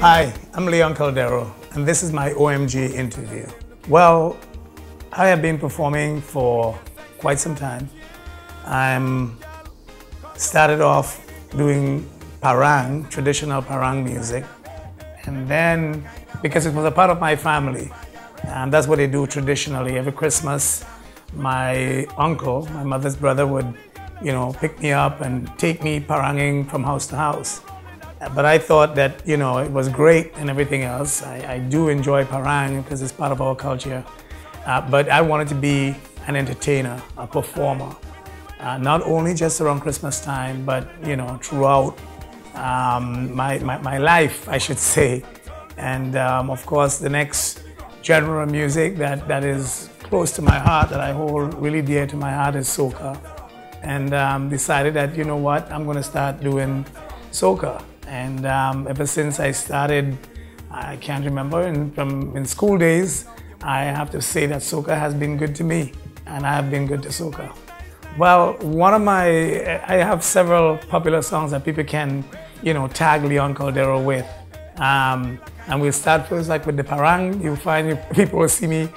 Hi, I'm Leon Coldero, and this is my OMG interview. Well, I have been performing for quite some time. I'm started off doing parang, traditional parang music, and then because it was a part of my family, and that's what they do traditionally. Every Christmas, my uncle, my mother's brother, would, pick me up and take me paranging from house to house. But I thought that, it was great and everything else. I do enjoy parang because it's part of our culture. But I wanted to be an entertainer, a performer, not only just around Christmas time, but, throughout my life, I should say. And of course, the next genre of music that is close to my heart, that I hold really dear to my heart, is soca. And decided that, I'm going to start doing soca. And ever since I started, I can't remember, in school days, I have to say that soca has been good to me, and I have been good to soca. Well, I have several popular songs that people can, tag Leon Coldero with. And we'll start first like with the parang. You'll find people will see me,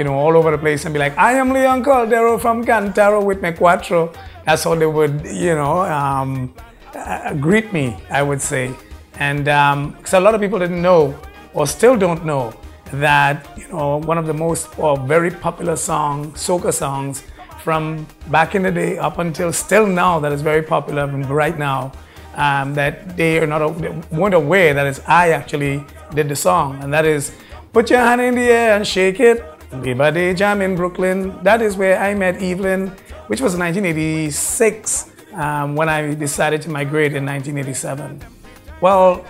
all over the place and be like, I am Leon Coldero from Cantaro with my cuatro. That's how they would, greet me, I would say. And because a lot of people didn't know, or still don't know, that one of the most very popular soca songs from back in the day up until still now, that is very popular right now, that they weren't aware that it's I actually did the song, and that is Put Your Hand in the Air and Shake It, Labor Day Jam in Brooklyn. That is where I met Evelyn, which was 1986. When I decided to migrate in 1987. Well,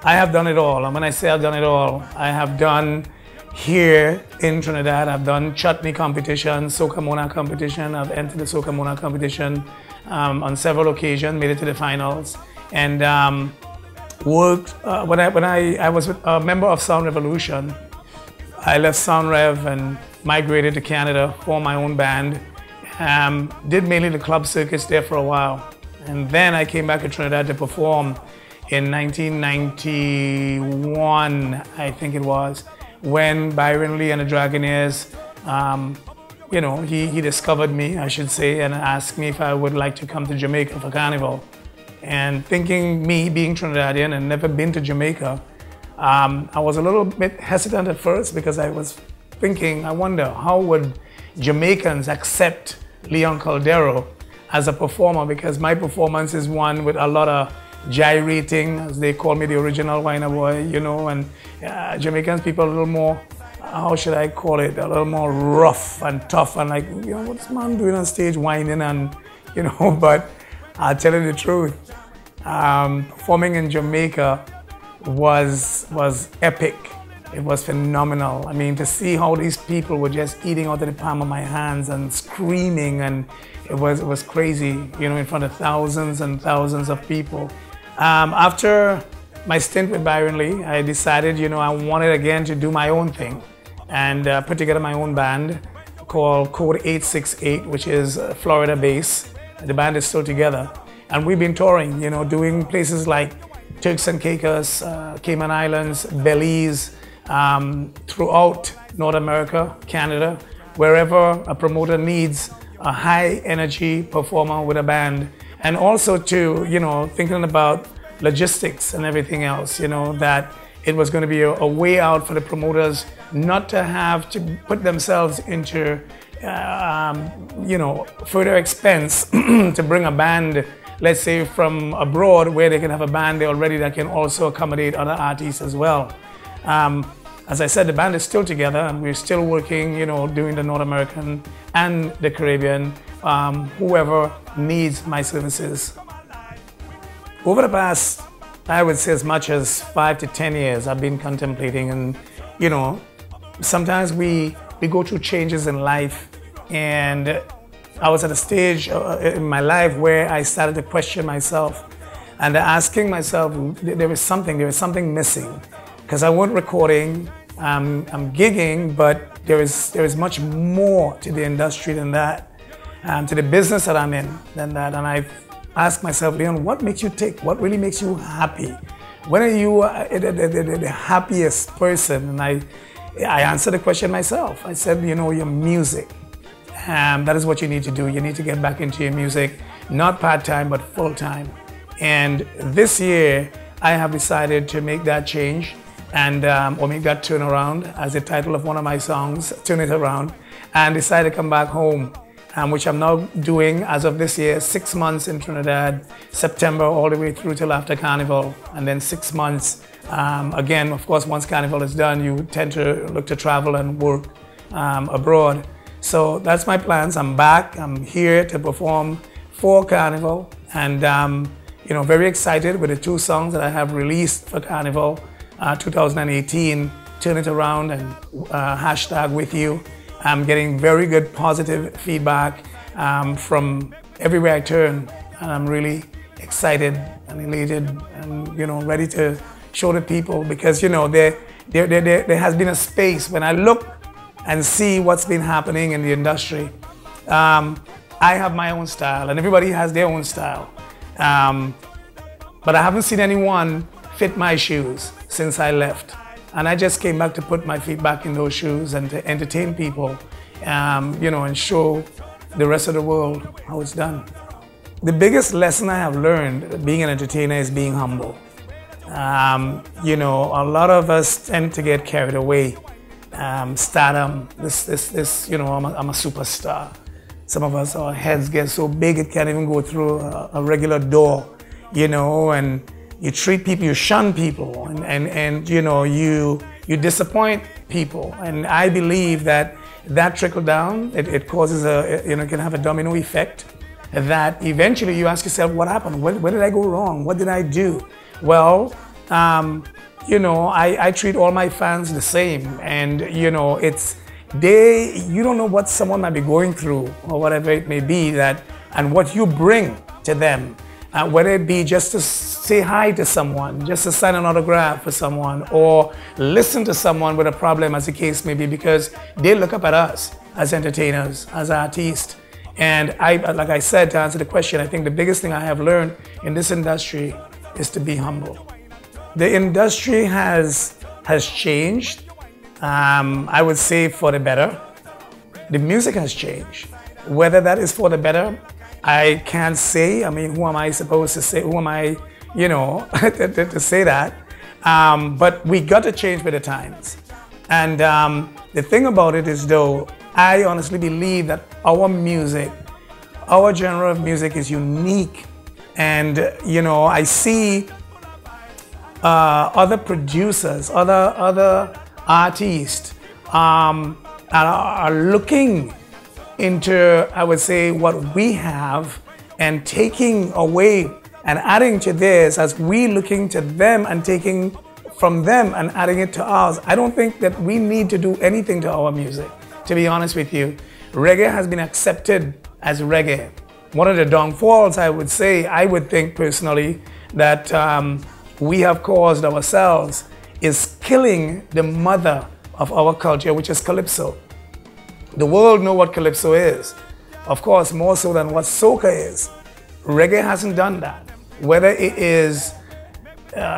I have done it all. And when I say I've done it all, I have done here in Trinidad, I've done chutney competition, soca mona competition. I've entered the soca mona competition on several occasions, made it to the finals, and worked. When I was a member of Sound Revolution, I left Sound Rev and migrated to Canada, formed my own band. Did mainly the club circuits there for a while. And then I came back to Trinidad to perform in 1991, I think it was, when Byron Lee and the Dragonaires, he discovered me, I should say, and asked me if I would like to come to Jamaica for Carnival. And thinking, me being Trinidadian and never been to Jamaica, I was a little bit hesitant at first, because I was thinking, I wonder, how would Jamaicans accept Leon Coldero as a performer, because my performance is one with a lot of gyrating, as they call me, the original whiner boy, and Jamaicans people a little more, how should I call it, a little more rough and tough, and like, what's man doing on stage, whining, and but I'll tell you the truth, performing in Jamaica was epic. It was phenomenal. I mean, to see how these people were just eating out of the palm of my hands and screaming, and it was crazy, in front of thousands and thousands of people. After my stint with Byron Lee, I decided, I wanted again to do my own thing, and put together my own band called Code 868, which is Florida based. The band is still together, and we've been touring, doing places like Turks and Caicos, Cayman Islands, Belize, throughout North America, Canada, wherever a promoter needs a high energy performer with a band. And also to, thinking about logistics and everything else, that it was going to be a way out for the promoters not to have to put themselves into, further expense to bring a band, let's say from abroad, where they can have a band there already that can also accommodate other artists as well. As I said, the band is still together, and we're still working, doing the North American and the Caribbean, whoever needs my services. Over the past, I would say as much as 5 to 10 years, I've been contemplating, and, sometimes we go through changes in life, and I was at a stage in my life where I started to question myself and asking myself, there was something missing. Because I wasn't recording, I'm gigging, but there is much more to the industry than that, to the business that I'm in than that. And I asked myself, Leon, what makes you tick? What really makes you happy? when are you the happiest person? And I answered the question myself. I said, you know, your music. That is what you need to do. You need to get back into your music, not part-time, but full-time. And this year, I have decided to make that change and or make that turnaround, as the title of one of my songs, Turn It Around, and decide to come back home, which I'm now doing as of this year, 6 months in Trinidad, September all the way through till after Carnival, and then 6 months. Again, of course, once Carnival is done, you tend to look to travel and work abroad. So that's my plans. I'm back. I'm here to perform for Carnival, and you know, very excited with the 2 songs that I have released for Carnival 2018, Turn It Around and hashtag With You. I'm getting very good positive feedback from everywhere I turn, and I'm really excited and elated and, you know, ready to show the people, because, you know, there has been a space when I look and see what's been happening in the industry. I have my own style, and everybody has their own style. But I haven't seen anyone fit my shoes since I left. And I just came back to put my feet back in those shoes and to entertain people, you know, and show the rest of the world how it's done. The biggest lesson I have learned being an entertainer is being humble. You know, a lot of us tend to get carried away. Stardom, you know, I'm a superstar. Some of us, our heads get so big it can't even go through a regular door, you know, and you treat people, you shun people, and you know, you disappoint people. And I believe that trickle down, it causes you know, it can have a domino effect, that eventually you ask yourself, what happened? Where did I go wrong? What did I do? Well, you know, I treat all my fans the same, and you know, you don't know what someone might be going through or whatever it may be, and what you bring to them, whether it be just to say hi to someone, just to sign an autograph for someone, or listen to someone with a problem, as the case may be, because they look up at us as entertainers, as artists. And like I said, to answer the question, I think the biggest thing I have learned in this industry is to be humble. The industry has changed. I would say for the better. The music has changed. Whether that is for the better, I can't say. I mean, who am I supposed to say? Who am I, you know, to say that? But we got to change with the times. And the thing about it is, though, I honestly believe that our music, our genre of music is unique. And, you know, I see other producers, other artists are looking into, I would say, what we have and taking away and adding to this, as we looking to them and taking from them and adding it to ours. I don't think that we need to do anything to our music, to be honest with you. Reggae has been accepted as reggae. One of the downfalls, I would say, I would think personally, that we have caused ourselves is killing the mother of our culture, which is Calypso. The world knows what Calypso is. Of course, more so than what soca is. Reggae hasn't done that. Whether it is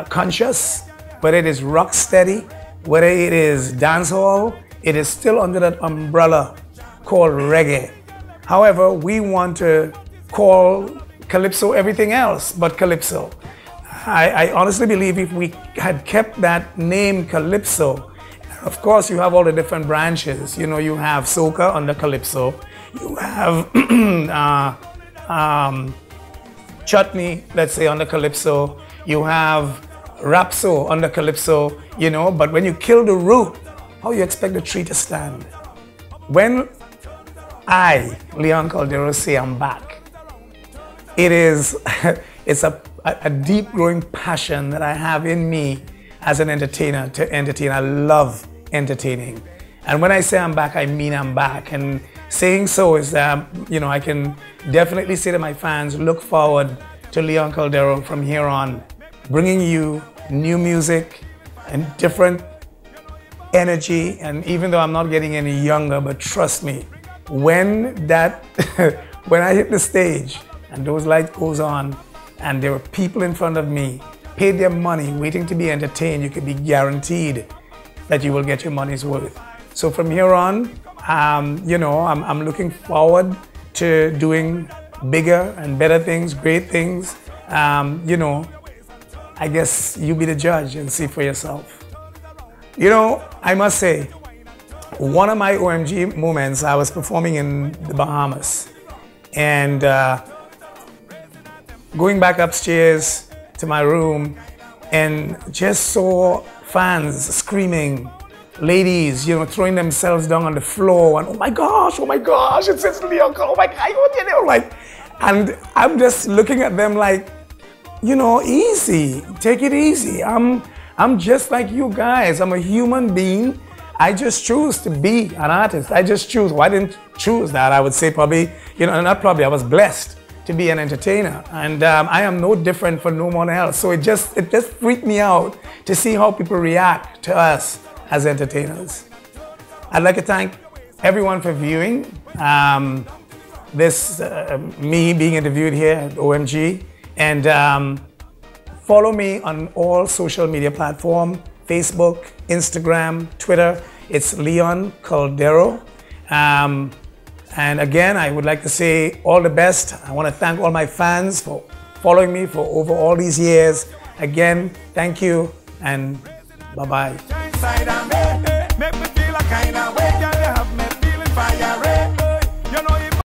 conscious, whether it is rock steady, whether it is dancehall, it is still under that umbrella called reggae. However, we want to call Calypso everything else but Calypso. I honestly believe if we had kept that name Calypso, of course you have all the different branches. You know, you have soca under Calypso, you have chutney, let's say, under Calypso, you have rapso under Calypso, you know, but when you kill the root, how you expect the tree to stand? When I, Leon Coldero, say I'm back, it is it's a deep growing passion that I have in me as an entertainer to entertain. I love entertaining. And when I say I'm back, I mean I'm back. And saying so is that, you know, I can definitely say to my fans, look forward to Leon Coldero from here on, bringing you new music and different energy. And even though I'm not getting any younger, but trust me, when when I hit the stage and those lights goes on and there were people in front of me paid their money waiting to be entertained, you could be guaranteed that you will get your money's worth. So from here on, you know, I'm looking forward to doing bigger and better things, great things. You know, I guess you be the judge and see for yourself. You know, I must say, one of my OMG moments, I was performing in the Bahamas, and going back upstairs to my room and just saw fans screaming, ladies, you know, throwing themselves down on the floor and oh my gosh, it's Leon, oh my God, you know, like, and I'm just looking at them like, you know, easy, take it easy. I'm just like you guys. I'm a human being. I just choose to be an artist. I just choose. Well, I didn't choose that. I would say probably, you know, not probably, I was blessed to be an entertainer. And I am no different from no one else. So it just freaked me out to see how people react to us as entertainers. I'd like to thank everyone for viewing this, me being interviewed here at OMG. And follow me on all social media platforms, Facebook, Instagram, Twitter. It's Leon Coldero. And again, I would like to say all the best. I want to thank all my fans for following me for over all these years. Again, thank you and bye-bye.